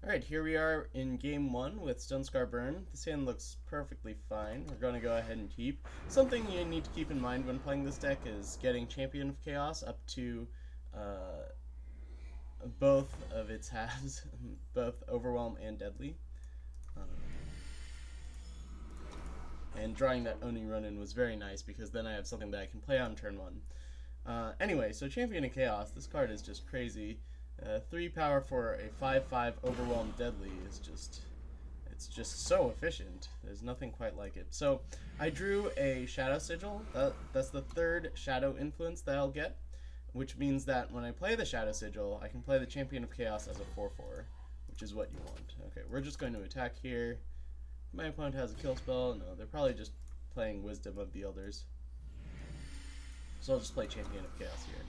Alright, here we are in game 1 with Stonescar Burn. This hand looks perfectly fine. We're going to go ahead and keep. Something you need to keep in mind when playing this deck is getting Champion of Chaos up to both of its halves, both Overwhelm and Deadly. And drawing that Oni Ronin was very nice because then I have something that I can play on turn 1. Anyway, so Champion of Chaos, this card is just crazy. 3 power for a 5/5 Overwhelm Deadly is it's just so efficient. There's nothing quite like it. So I drew a Shadow Sigil. That's the third Shadow influence that I'll get, which means that when I play the Shadow Sigil, I can play the Champion of Chaos as a 4/4, which is what you want. Okay, we're just going to attack here. My opponent has a kill spell. No, they're probably just playing Wisdom of the Elders. So I'll just play Champion of Chaos here.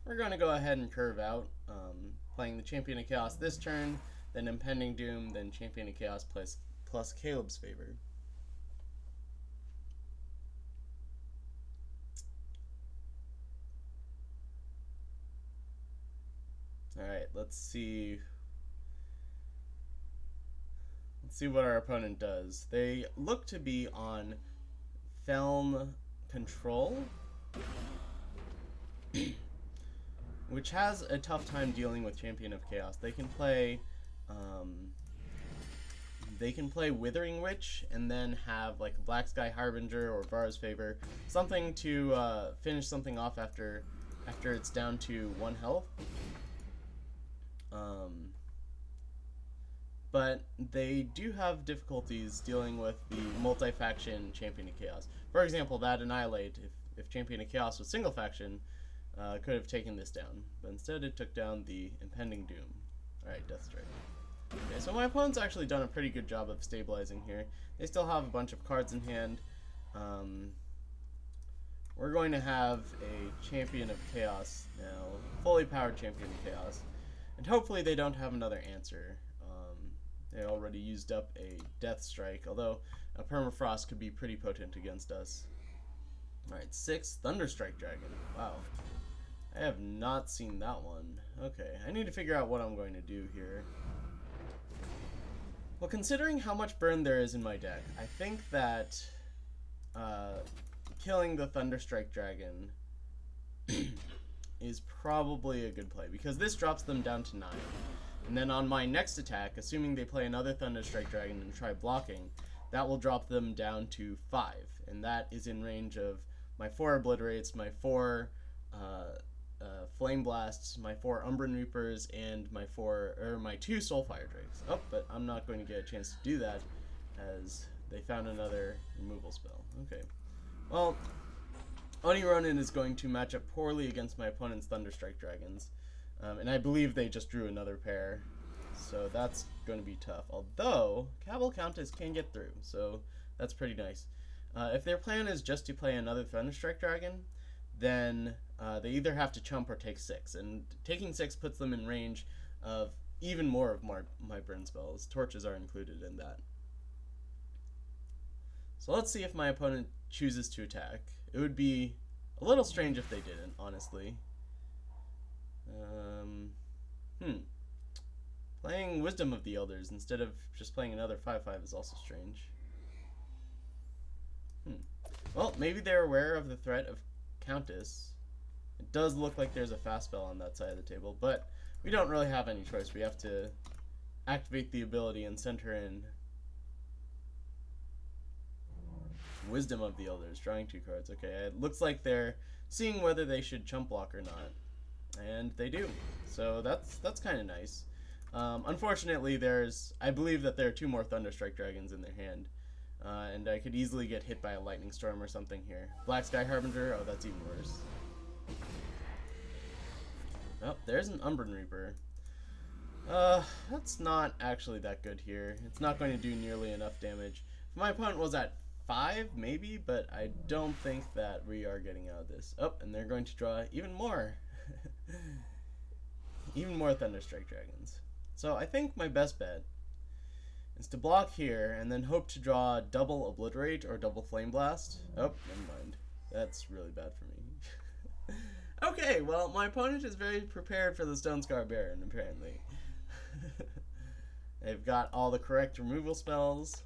We're going to go ahead and curve out, playing the Champion of Chaos this turn, then Impending Doom, then Champion of Chaos plus Kaleb's Favor. Alright, let's see what our opponent does. They look to be on Felm Control, which has a tough time dealing with Champion of Chaos. They can play Withering Witch and then have like a Black Sky Harbinger or Vara's Favor, something to finish something off after it's down to 1 health. But they do have difficulties dealing with the multi-faction Champion of Chaos. For example, that Annihilate, if Champion of Chaos was single faction, could have taken this down, but instead it took down the Impending Doom. Alright, Deathstrike. Okay, so my opponent's actually done a pretty good job of stabilizing here. They still have a bunch of cards in hand. We're going to have a Champion of Chaos now, fully powered Champion of Chaos, and hopefully they don't have another answer. They already used up a Deathstrike, although a Permafrost could be pretty potent against us. Alright, 6 Thunderstrike Dragon. Wow. I have not seen that one. Okay, I need to figure out what I'm going to do here. Well, considering how much burn there is in my deck, I think that killing the Thunderstrike Dragon is probably a good play, because this drops them down to 9. And then on my next attack, assuming they play another Thunderstrike Dragon and try blocking, that will drop them down to 5. And that is in range of my 4 Obliterates, my 4 Flame Blasts, my 4 Umbren Reapers, and my 2 Soulfire Drakes. Oh, but I'm not going to get a chance to do that, as they found another removal spell. Okay. Well, Oni Ronin is going to match up poorly against my opponent's Thunderstrike Dragons. And I believe they just drew another pair, so that's going to be tough. Although, Cabal Countess can get through, so that's pretty nice. If their plan is just to play another Thunderstrike Dragon, then they either have to chump or take 6, and taking 6 puts them in range of even more of my burn spells. Torches are included in that. So let's see if my opponent chooses to attack. It would be a little strange if they didn't, honestly. Playing Wisdom of the Elders instead of just playing another 5/5 is also strange. Well, maybe they're aware of the threat of Countess. It does look like there's a fast spell on that side of the table, but we don't really have any choice. We have to activate the ability and send her in. Wisdom of the Elders, drawing 2 cards. Okay, it looks like they're seeing whether they should chump block or not. And they do. So that's kind of nice. Unfortunately, I believe that there are 2 more Thunderstrike Dragons in their hand. And I could easily get hit by a Lightning Storm or something here. Black Sky Harbinger, oh, that's even worse. Oh, there's an Umbren Reaper. That's not actually that good here. It's not going to do nearly enough damage. If my opponent was at 5, maybe, but I don't think that we are getting out of this. Oh, and they're going to draw even more. Even more Thunderstrike Dragons. So I think my best bet is to block here and then hope to draw double Obliterate or double Flame Blast. Oh, never mind. That's really bad for me. Okay, well, my opponent is very prepared for the Stonescar Burn, apparently. They've got all the correct removal spells,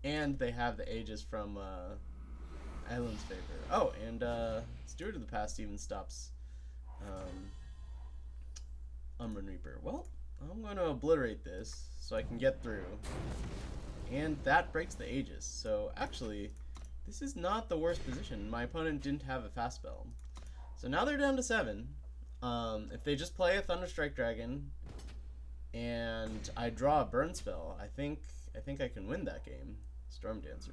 and they have the Aegis from Island's Favor. Oh, and Steward of the Past even stops Umbren Reaper. Well, I'm going to obliterate this so I can get through. And that breaks the Aegis. So actually, this is not the worst position. My opponent didn't have a fast spell. So now they're down to 7. If they just play a Thunderstrike Dragon and I draw a burn spell, I think I can win that game. Storm Dancer.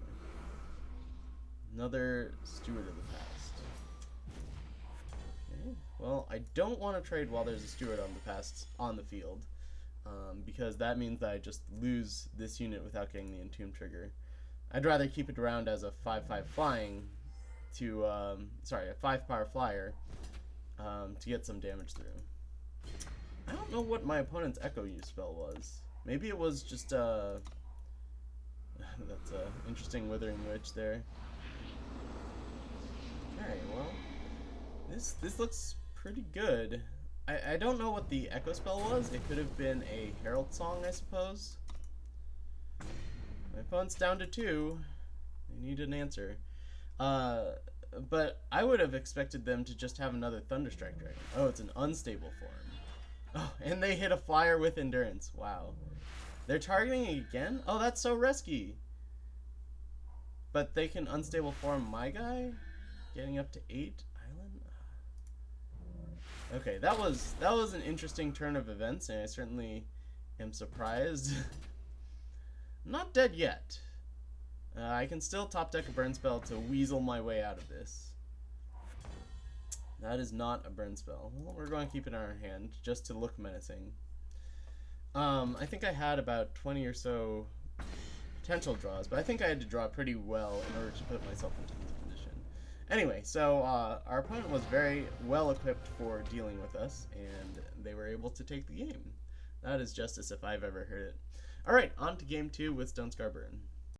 Another Steward of the Past. Okay. Well, I don't want to trade while there's a Steward on the past on the field, because that means that I just lose this unit without getting the Entomb trigger. I'd rather keep it around as a 5/5 flying to, sorry, a 5-power flyer to get some damage through. I don't know what my opponent's Echo Use spell was. Maybe it was just that's a interesting Withering Witch there. Okay, well, this looks pretty good. I don't know what the Echo spell was. It could have been a Herald Song, I suppose. My opponent's down to 2. I need an answer. But I would have expected them to just have another Thunderstrike Dragon. Oh, it's an unstable form. Oh, and they hit a flyer with Endurance. Wow. They're targeting again? Oh, that's so risky. But they can unstable form my guy? Getting up to 8 island? Okay, that was an interesting turn of events, and I certainly am surprised. Not dead yet. I can still top deck a burn spell to weasel my way out of this. That is not a burn spell. Well, we're going to keep it in our hand just to look menacing. I think I had about 20 or so potential draws, but I think I had to draw pretty well in order to put myself into this position. Anyway, so our opponent was very well equipped for dealing with us, and they were able to take the game. That is justice if I've ever heard it. Alright, on to game 2 with Stonescar Burn.